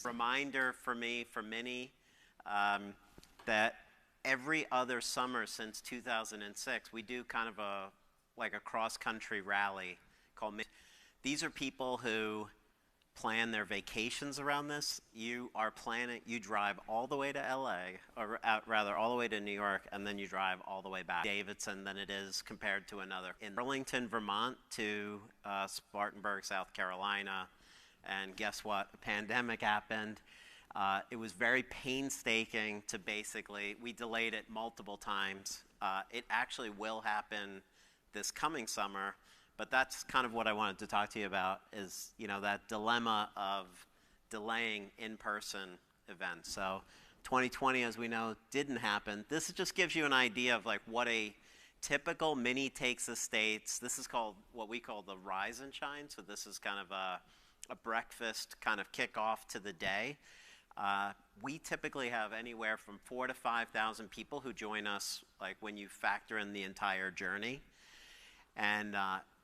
reminder for me, for many, that every other summer since 2006, we do kind of a cross-country rally called. These are people who plan their vacations around this. You drive all the way to LA, or rather all the way to New York, and then you drive all the way back to Davidson than it is compared to another. In Burlington, Vermont to Spartanburg, South Carolina, and guess what? A pandemic happened. It was very painstaking to we delayed it multiple times. It actually will happen this coming summer. But that's kind of what I wanted to talk to you about is, that dilemma of delaying in-person events. So 2020, as we know, didn't happen. This just gives you an idea of what a typical mini Takes Estates. This is called what we call the Rise and Shine. So this is kind of a breakfast kind of kickoff to the day. We typically have anywhere from 4,000 to 5,000 people who join us when you factor in the entire journey. And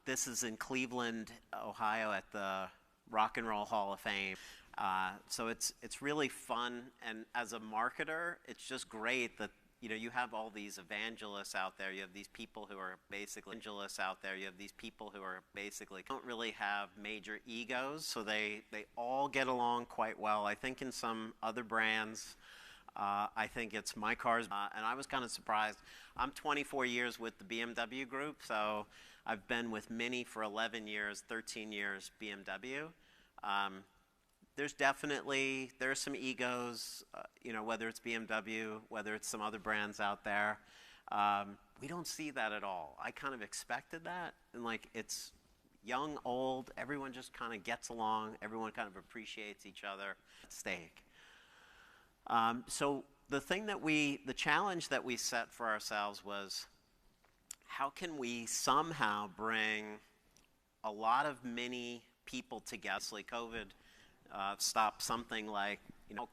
this is in Cleveland, Ohio at the Rock and Roll Hall of Fame. So it's really fun, and as a marketer, it's just great that you have all these evangelists out there. You have these people who are basically don't really have major egos, so they all get along quite well. I think in some other brands, I think it's my cars, and I was kind of surprised. I'm 24 years with the BMW group, so I've been with Mini for 11 years, 13 years BMW. There's some egos, whether it's BMW, whether it's some other brands out there. We don't see that at all. I kind of expected that, and it's young, old, everyone just kind of gets along, everyone kind of appreciates each other at stake. So the challenge that we set for ourselves was, how can we somehow bring a lot of Mini people together? COVID stopped something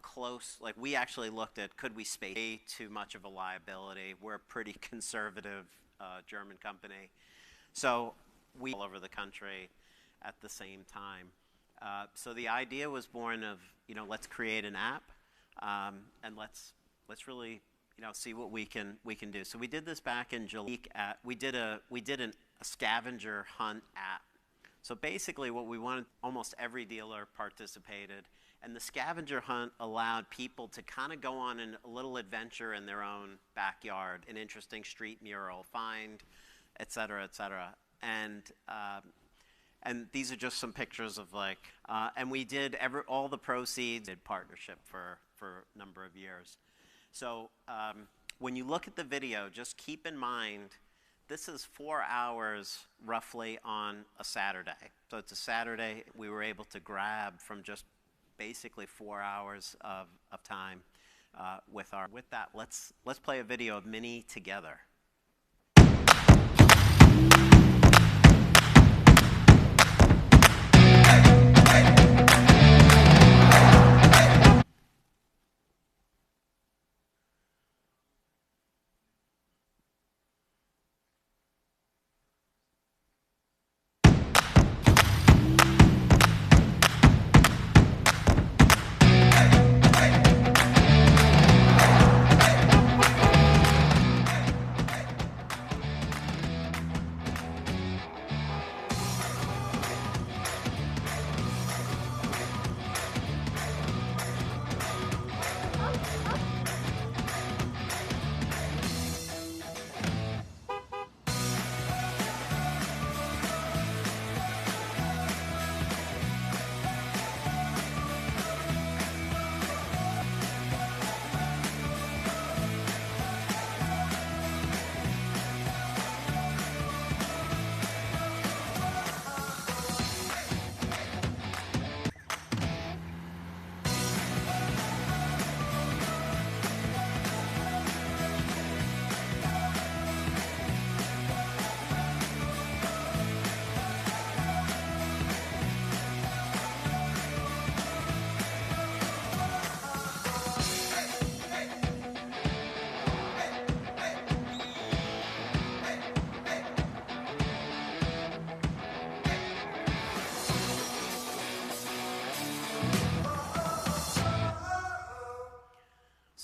close. We actually looked at, could we space way too much of a liability? We're a pretty conservative German company. So we all over the country at the same time. So the idea was born of, let's create an app, and let's really see what we can do. So we did this back in July. We did a scavenger hunt app. So basically what we wanted, almost every dealer participated, and the scavenger hunt allowed people to kind of go on a little adventure in their own backyard, an interesting street mural, find, et cetera, et cetera. And these are just some pictures of and we did all the proceeds, did partnership for a number of years. So when you look at the video, just keep in mind, this is 4 hours roughly on a Saturday. So it's a Saturday. We were able to grab from just basically 4 hours of time with that. Let's play a video of Mini together.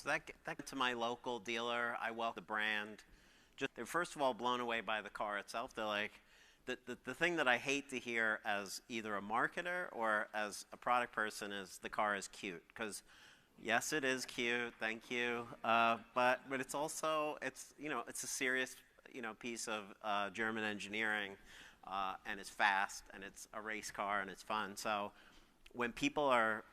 So that to my local dealer, I welcome the brand. They're first of all blown away by the car itself. They're like, the thing that I hate to hear as either a marketer or as a product person is the car is cute. Because yes, it is cute, thank you. But it's also, it's a serious piece of German engineering, and it's fast, and it's a race car, and it's fun. So when people are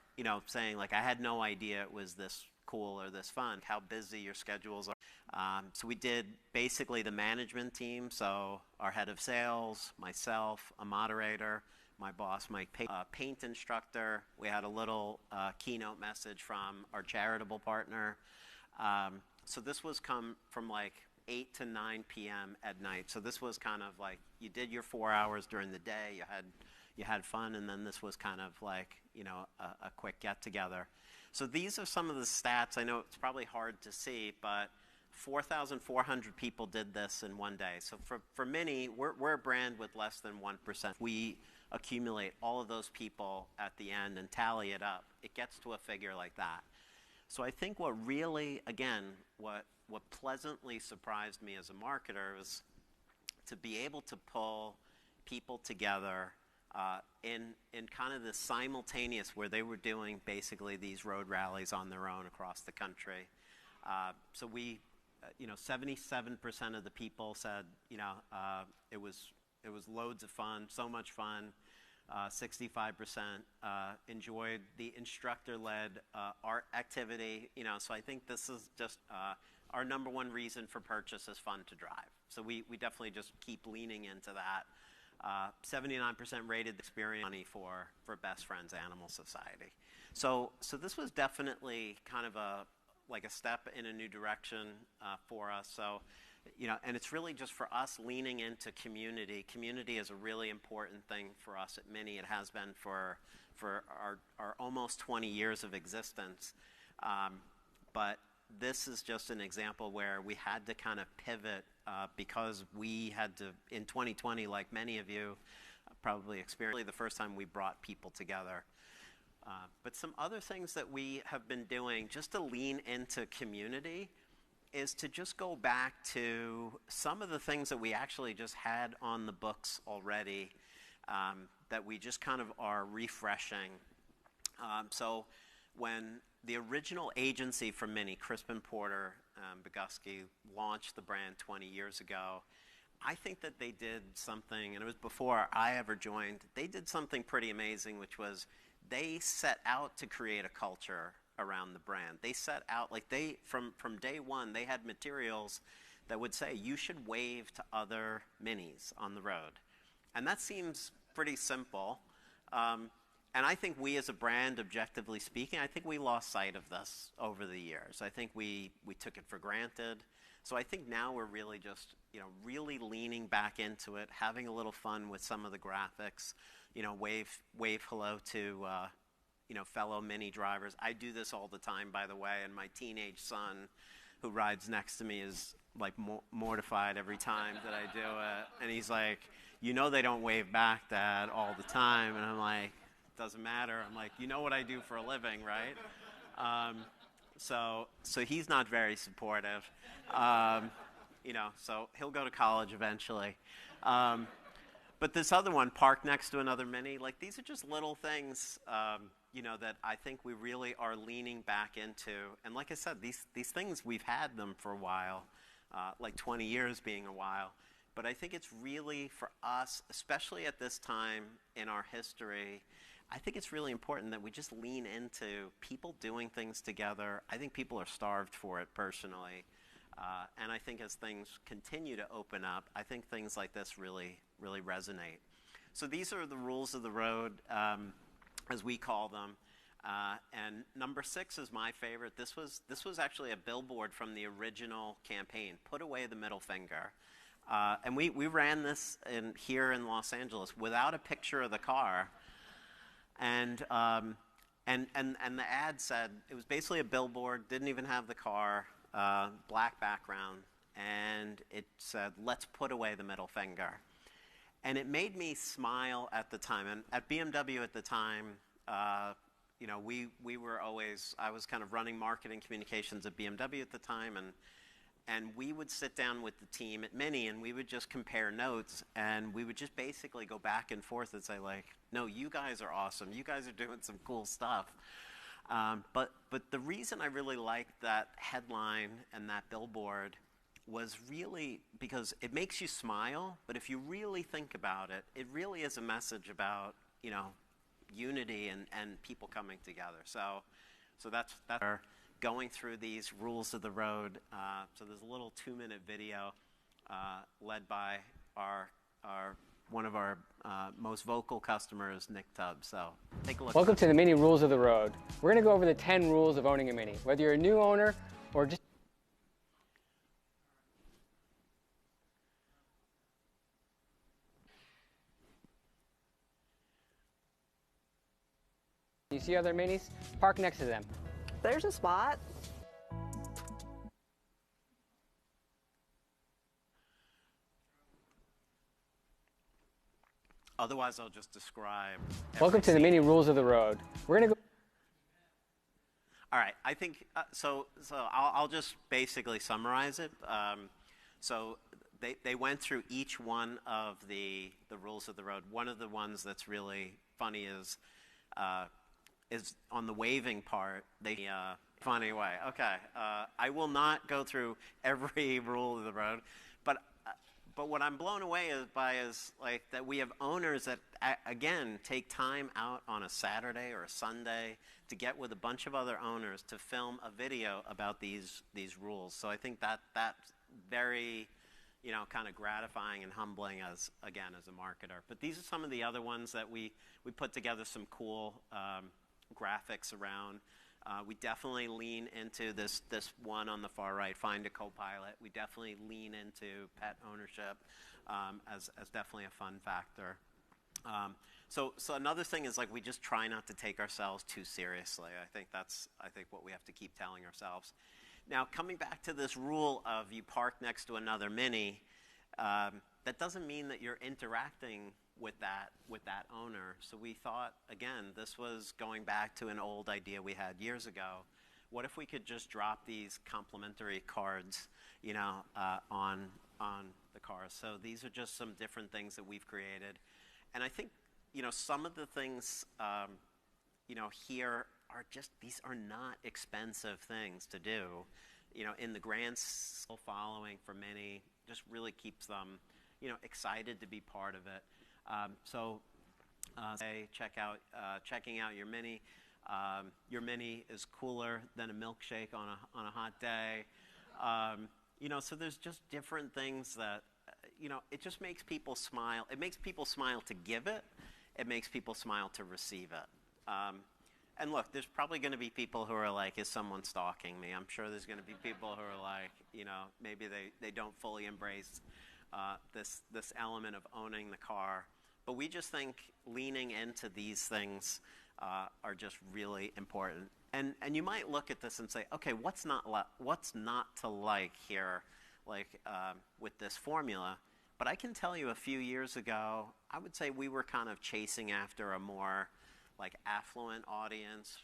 saying like, I had no idea it was this cool or this fun, how busy your schedules are. So we did basically the management team, so our head of sales, myself, a moderator, my boss, my paint instructor. We had a little keynote message from our charitable partner. So this was come from like 8 to 9 p.m. at night. So this was kind of like you did your 4 hours during the day, you had fun, and then this was kind of like a quick get together. So these are some of the stats. I know it's probably hard to see, but 4,400 people did this in one day. So for Mini, we're a brand with less than 1%. We accumulate all of those people at the end and tally it up. It gets to a figure like that. So I think what really, again, what pleasantly surprised me as a marketer was to be able to pull people together in kind of this simultaneous where they were doing basically these road rallies on their own across the country. So we, 77% of the people said, it was loads of fun, so much fun. 65% enjoyed the instructor-led art activity. So I think this is just our number one reason for purchase is fun to drive. So we definitely just keep leaning into that. 79% rated the experience money for Best Friends Animal Society. So this was definitely kind of a step in a new direction for us. So, and it's really just for us leaning into community. Community is a really important thing for us at Mini. It has been for our almost 20 years of existence. But this is just an example where we had to kind of pivot because we had to, in 2020, like many of you probably experienced, the first time we brought people together. But some other things that we have been doing just to lean into community is to just go back to some of the things that we actually just had on the books already that we just kind of are refreshing. So when the original agency for Mini, Crispin Porter Bogusky, launched the brand 20 years ago, I think that they did something, and it was before I ever joined, they did something pretty amazing, which was they set out to create a culture around the brand. They set out, like from day one, they had materials that would say, you should wave to other Minis on the road. And that seems pretty simple. And I think we as a brand, objectively speaking, I think we lost sight of this over the years. I think we took it for granted. So I think now we're really just, really leaning back into it, having a little fun with some of the graphics, wave hello to, fellow Mini drivers. I do this all the time, by the way, and my teenage son who rides next to me is like mortified every time that I do it. And he's like, they don't wave back, Dad, all the time. And I'm like, doesn't matter. I'm like, what I do for a living, right? So he's not very supportive. So he'll go to college eventually. But this other one, parked next to another Mini, like these are just little things, that I think we really are leaning back into. And like I said, these things, we've had them for a while, like 20 years being a while. But I think it's really for us, especially at this time in our history, I think it's really important that we just lean into people doing things together. I think people are starved for it personally. And I think as things continue to open up, I think things like this really, really resonate. So these are the rules of the road, as we call them. And number 6 is my favorite. This was actually a billboard from the original campaign, Put Away the Middle Finger. And we ran this here in Los Angeles without a picture of the car. And the ad said, it was basically a billboard, didn't even have the car, black background, and it said, let's put away the middle finger. And it made me smile at the time. And at BMW at the time, you know, we were always, I was kind of running marketing communications at BMW at the time, and we would sit down with the team at Mini and we would just compare notes, and we would just basically go back and forth and say like, no, you guys are awesome. You guys are doing some cool stuff. But the reason I really liked that headline and that billboard was really because it makes you smile, but if you really think about it, it really is a message about, you know, unity and people coming together. So that's going through these rules of the road. So there's a little 2-minute video led by one of our most vocal customers, Nick Tubbs. So take a look. Welcome to the Mini Rules of the Road. We're going to go over the 10 rules of owning a Mini. Whether you're a new owner or just you see other Minis, park next to them. There's a spot. Otherwise, I'll just describe. Welcome to the Mini Rules of the Road. We're going to go. All right, I think, so I'll just basically summarize it. So they went through each one of the rules of the road. One of the ones that's really funny is on the waving part, funny way. Okay, I will not go through every rule of the road, but what I'm blown away by is like that we have owners that again take time out on a Saturday or a Sunday to get with a bunch of other owners to film a video about these rules. So I think that's very, you know, kind of gratifying and humbling as a marketer. But these are some of the other ones that we put together some cool graphics around. We definitely lean into this one on the far right, find a co-pilot. We definitely lean into pet ownership as definitely a fun factor. So another thing is like we just try not to take ourselves too seriously. I think that's what we have to keep telling ourselves. Now coming back to this rule of you park next to another Mini, that doesn't mean that you're interacting with that owner. So we thought, again, this was going back to an old idea we had years ago. What if we could just drop these complimentary cards, you know, on the cars? So these are just some different things that we've created. And I think, you know, some of the things, you know, here are just, these are not expensive things to do. You know, in the grand following for many, just really keeps them, you know, excited to be part of it. Checking out your Mini. Your Mini is cooler than a milkshake on a hot day. You know, so there's just different things that, you know, it just makes people smile. It makes people smile to give it. It makes people smile to receive it. And look, there's probably going to be people who are like, is someone stalking me? I'm sure there's going to be people who are like, you know, maybe they don't fully embrace this element of owning the car. But we just think leaning into these things are just really important. And you might look at this and say, okay, what's not to like here, like with this formula? But I can tell you a few years ago, I would say we were kind of chasing after a more like affluent audience,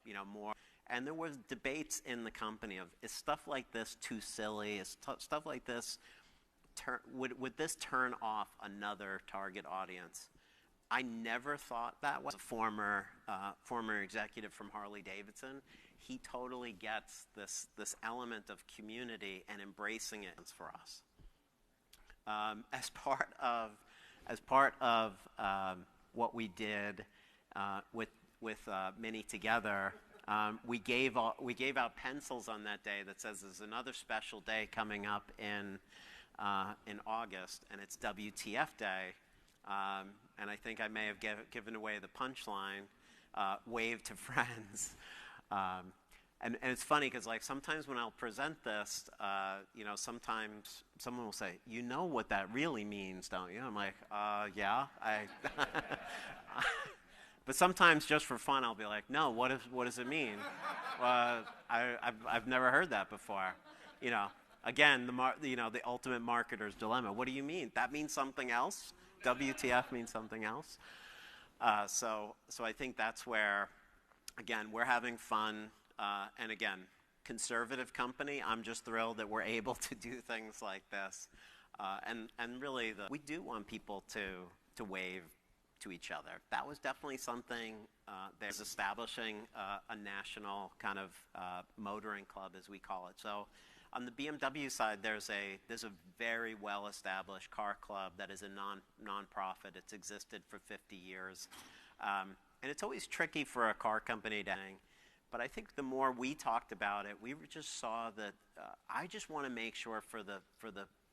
you know, more. And there was debates in the company of, is stuff like this too silly? Is stuff like this, would this turn off another target audience? I never thought that was a former executive from Harley Davidson. He totally gets this element of community and embracing it for us. As part of what we did with Mini Together, we gave out pencils on that day that says there's another special day coming up in August, and it's WTF Day. And I think I may have given away the punchline, wave to friends. And it's funny because like sometimes when I'll present this, you know, sometimes someone will say, you know what that really means, don't you? I'm like, yeah. But sometimes just for fun, I'll be like, no, what does it mean? I've never heard that before. You know, again, the ultimate marketer's dilemma. What do you mean? That means something else? WTF means something else? So I think that's where, again, we're having fun, and again, conservative company. I'm just thrilled that we're able to do things like this, and really, we do want people to wave to each other. That was definitely something that was establishing a national kind of motoring club, as we call it. So on the BMW side, there's a very well-established car club that is a non-profit. It's existed for 50 years. And it's always tricky for a car company to hang. But I think the more we talked about it, we just saw that I just want to make sure for the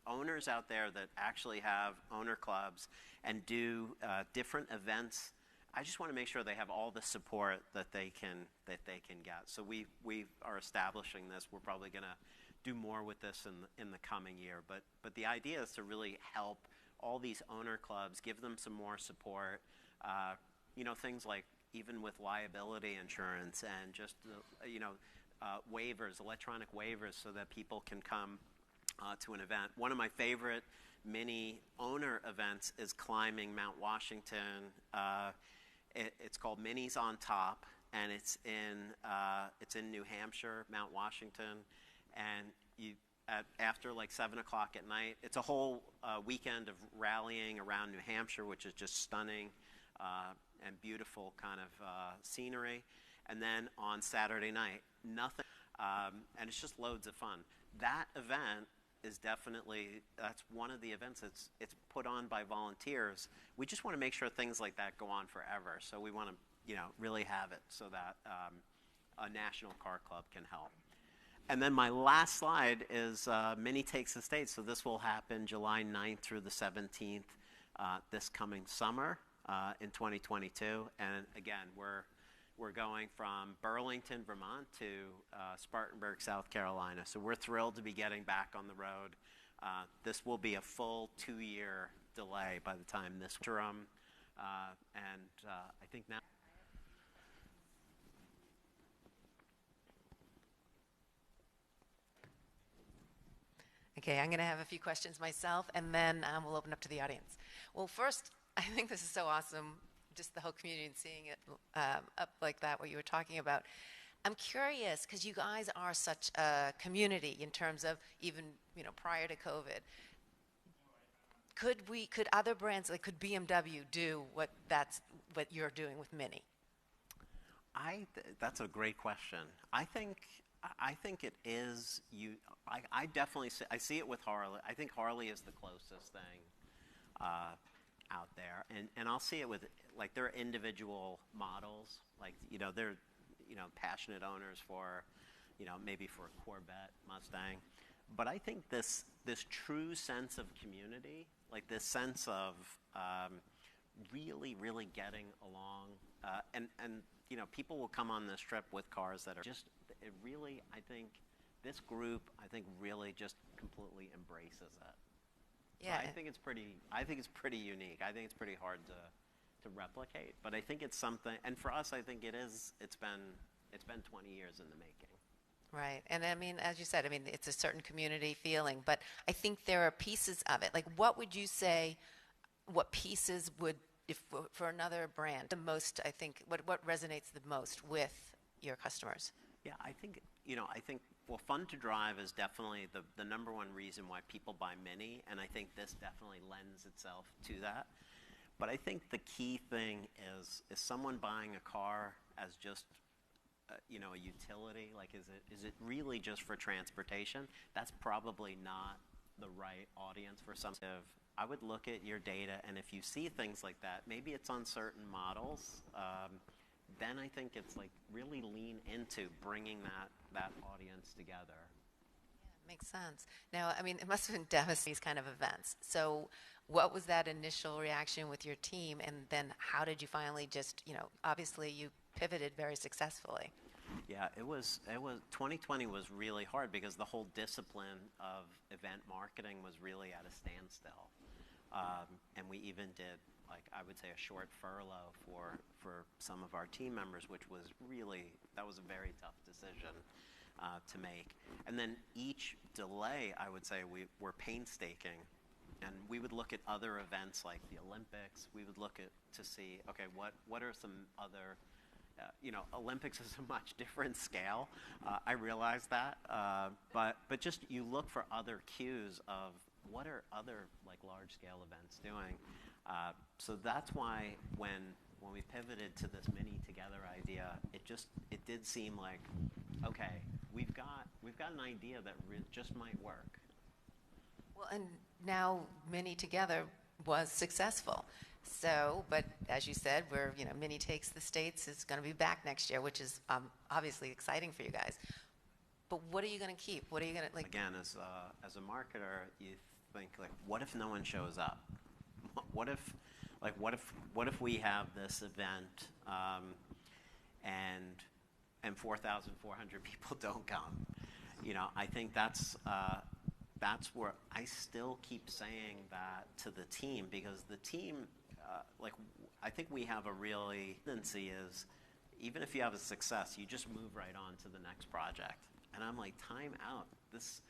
owners out there that actually have owner clubs and do different events, I just want to make sure they have all the support that they can get. So we are establishing this. We're probably going to do more with this in the coming year. But the idea is to really help all these owner clubs, give them some more support. You know, things like even with liability insurance and just waivers, electronic waivers, so that people can come to an event. One of my favorite mini owner events is climbing Mount Washington. It's called Minis on Top, and it's in New Hampshire, Mount Washington, and after like 7 o'clock at night, it's a whole weekend of rallying around New Hampshire, which is just stunning and beautiful kind of scenery. And then on Saturday night, nothing, and it's just loads of fun. That event is definitely, that's one of the events it's put on by volunteers. We just want to make sure things like that go on forever. So we want to, really have it so that a national car club can help. And then my last slide is Mini Takes the Stage. So this will happen July 9th through the 17th this coming summer in 2022. And again, we're going from Burlington, Vermont to Spartanburg, South Carolina. So we're thrilled to be getting back on the road. This will be a full 2-year delay by the time this interim. I think now. Okay, I'm going to have a few questions myself, and then we'll open up to the audience. Well, first, I think this is so awesome, just the whole community and seeing it up like that, what you were talking about. I'm curious, because you guys are such a community in terms of even, prior to COVID. Could other brands, like could BMW do what you're doing with Mini? That's a great question. I think it is I definitely see it with Harley. I think Harley is the closest thing out there, and I'll see it with like their individual models, like they're passionate owners for maybe for a Corvette, Mustang, but I think this true sense of community, like this sense of really getting along, and people will come on this trip with cars that are just really, I think this group really just completely embraces it. Yeah, so I think it's pretty unique. I think it's pretty hard to replicate, but I think it's something, and for us I think it's been 20 years in the making. Right, and I mean, as you said, it's a certain community feeling, but I think there are pieces of it. Like, what would you say, what pieces would, if for another brand, the most, I think, what resonates the most with your customers? Yeah, I think, well, fun to drive is definitely the number one reason why people buy Mini, and I think this definitely lends itself to that. But I think the key thing is someone buying a car as just, a utility? Like, is it really just for transportation? That's probably not the right audience for some. I would look at your data, and if you see things like that, maybe it's on certain models, then I think it's like really lean into bringing that audience together. Yeah, makes sense. Now, it must have been devastating, these kind of events. So what was that initial reaction with your team, and then how did you finally just, obviously you pivoted very successfully. Yeah, it was 2020 was really hard because the whole discipline of event marketing was really at a standstill. And we even did, like, I would say a short furlough for some of our team members, which was really, that was a very tough decision to make. And then each delay, I would say, we were painstaking. And we would look at other events like the Olympics. We would look at to see, okay, what are some other you know, Olympics is a much different scale. I realize that, but just you look for other cues of what are other like large scale events doing. So that's why when we pivoted to this mini together idea, it did seem like, okay, we've got an idea that just might work. Well, and now Mini Together was successful. So, but as you said, Mini Takes the States is going to be back next year, which is obviously exciting for you guys. But what are you going to keep? What are you going to like? Again, as a marketer, you think like, what if no one shows up? What if we have this event and 4,400 people don't come? You know, I think that's where I still keep saying that to the team, because the team, I think we have a really tendency is, even if you have a success, you just move right on to the next project. And I'm like, time out. This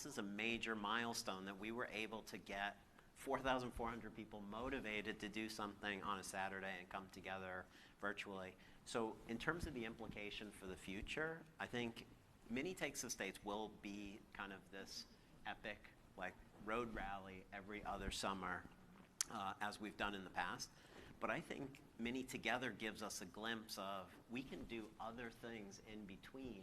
is a major milestone that we were able to get 4,400 people motivated to do something on a Saturday and come together virtually. So in terms of the implication for the future, I think Mini Takes the States will be kind of this epic like road rally every other summer, as we've done in the past. But I think Mini Together gives us a glimpse of we can do other things in between,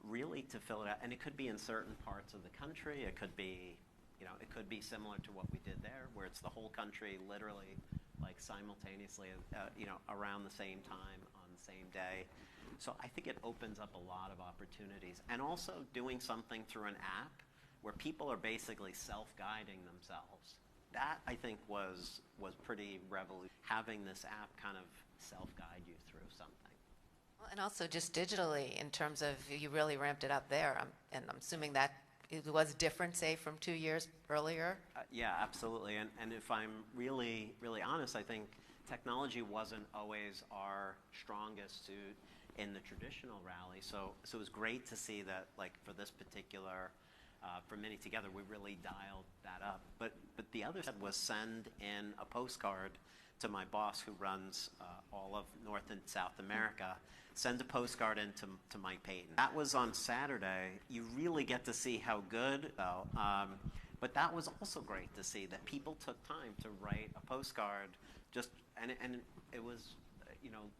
really to fill it out. And it could be in certain parts of the country. It could be, you know, it could be similar to what we did there, where it's the whole country literally like simultaneously, you know, around the same time on the same day. So I think it opens up a lot of opportunities. And also doing something through an app where people are basically self-guiding themselves. That, I think, was pretty revolutionary, having this app kind of self-guide you through something. Well, and also just digitally, in terms of you really ramped it up there, and I'm assuming that it was different, say, from 2 years earlier? Yeah, absolutely. And if I'm really, really honest, I think technology wasn't always our strongest suit in the traditional rally. So it was great to see that, like, for this particular, for Mini Together, we really dialed that up. But the other side was send in a postcard to my boss, who runs all of North and South America. Send a postcard in to Mike Payton. That was on Saturday. You really get to see how good, though. But that was also great to see that people took time to write a postcard. And it was, you know,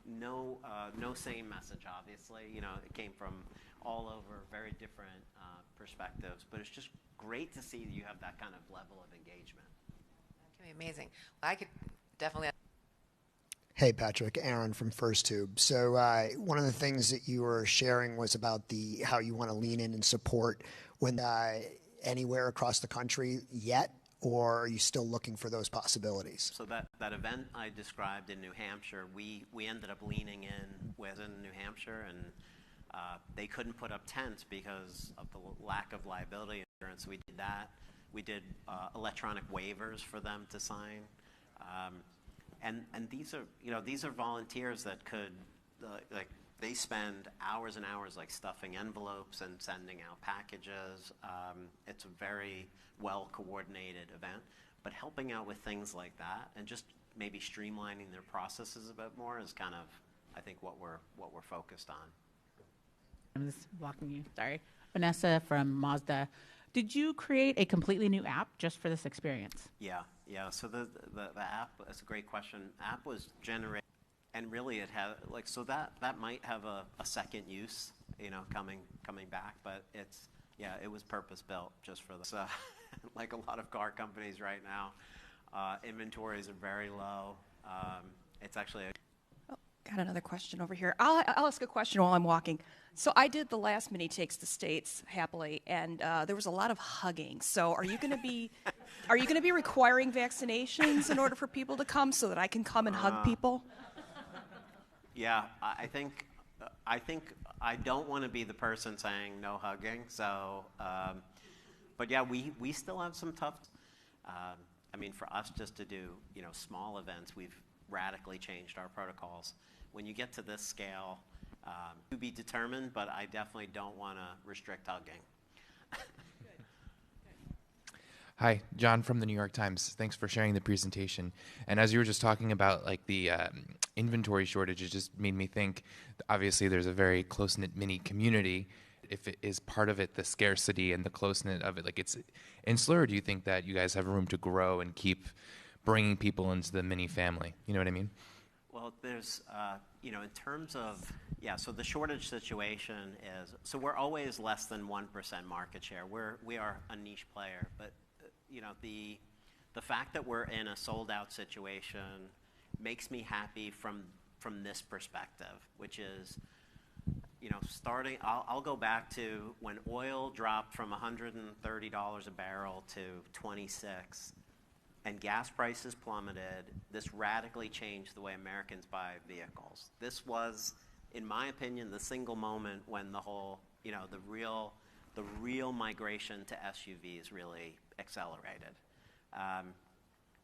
no same message, obviously. You know, it came from all over, very different perspectives. But it's just great to see you have that kind of level of engagement. That can be amazing. Well, I could definitely. Hey, Patrick, Aaron from First Tube. So one of the things that you were sharing was about how you want to lean in and support when anywhere across the country yet, or are you still looking for those possibilities? So that event I described in New Hampshire, we ended up leaning in with in New Hampshire, and they couldn't put up tents because of the lack of liability insurance. We did that. We did electronic waivers for them to sign. And these are volunteers that could, they spend hours and hours like stuffing envelopes and sending out packages. It's a very well coordinated event, but helping out with things like that and just maybe streamlining their processes a bit more is kind of, I think, what we're focused on. I'm just blocking you. Sorry, Vanessa from Mazda. Did you create a completely new app just for this experience? Yeah. So the app, that's a great question. App was generated, and really it had so that might have a second use, you know, coming back. But it was purpose built just for this. Like a lot of car companies right now, inventories are very low. It's actually Got another question over here. I'll ask a question while I'm walking. So I did the last Mini Takes the States happily, and there was a lot of hugging. So are you going to be requiring vaccinations in order for people to come so that I can come and hug people? Yeah, I think I don't want to be the person saying no hugging. So, but yeah, we still have some tough. I mean, for us just to do small events, we've radically changed our protocols. When you get to this scale, to be determined, but I definitely don't want to restrict hugging. Hi, John from the New York Times. Thanks for sharing the presentation. And as you were just talking about like the inventory shortage, it just made me think, obviously there's a very close-knit Mini community. If it is part of it, the scarcity and the close-knit of it, like it's insular, or do you think that you guys have room to grow and keep bringing people into the Mini family? You know what I mean? Well, there's, in terms of, so the shortage situation is, so we're always less than 1% market share. We are a niche player, but, the fact that we're in a sold-out situation makes me happy from this perspective, which is, starting, I'll go back to when oil dropped from $130 a barrel to 26, and gas prices plummeted. This radically changed the way Americans buy vehicles. This was, in my opinion, the single moment when the whole, the real migration to SUVs really accelerated.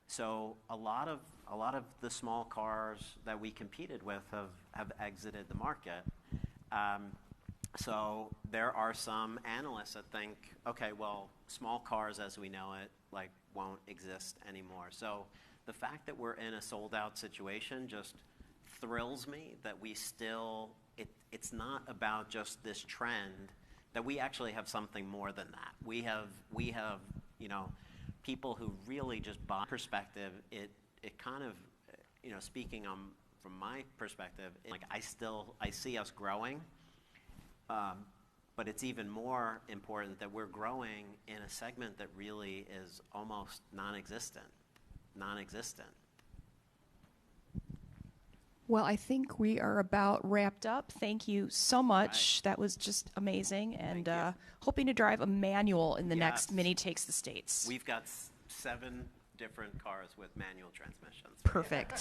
So a lot of the small cars that we competed with have exited the market. So there are some analysts that think, okay, well, small cars as we know it, like, won't exist anymore. So the fact that we're in a sold-out situation just thrills me that we still, it's not about just this trend, that we actually have something more than that. We have people who really just buy perspective. It kind of, speaking from my perspective, like I see us growing, but it's even more important that we're growing in a segment that really is almost non-existent. Well, I think we are about wrapped up. Thank you so much. Right. That was just amazing, and hoping to drive a manual in the next Mini Takes the States. We've got 7 different cars with manual transmissions. Perfect.